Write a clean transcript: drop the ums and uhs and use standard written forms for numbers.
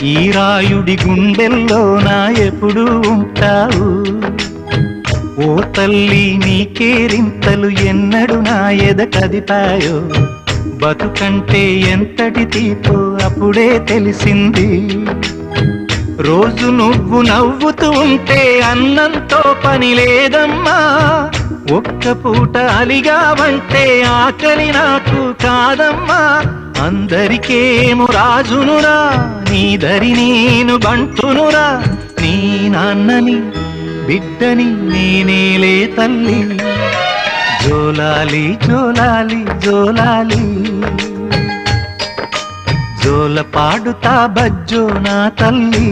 ఈ రాయుడి గుండెల్లో నా ఎప్పుడు ఉంటావు. ఓ తల్లి నీ కేరింతలు ఎన్నడు నా ఎద కదిపాయో. బతుకంటే ఎంతటి తీపో అప్పుడే తెలిసింది. రోజు నువ్వు నవ్వుతూ ఉంటే అన్నంతో పని లేదమ్మా. ఒక్క పూట అలిగావంటే ఆకలి నాకు కాదమ్మా. అందరికేమో రాజునురా, నీ దరి నేను బంటునురా. నీ నాన్నని బిడ్డని నేనేలే తల్లి. జోలాలి జోలాలి జోలాలి, జోల పాడుతా బజ్జో నా తల్లి.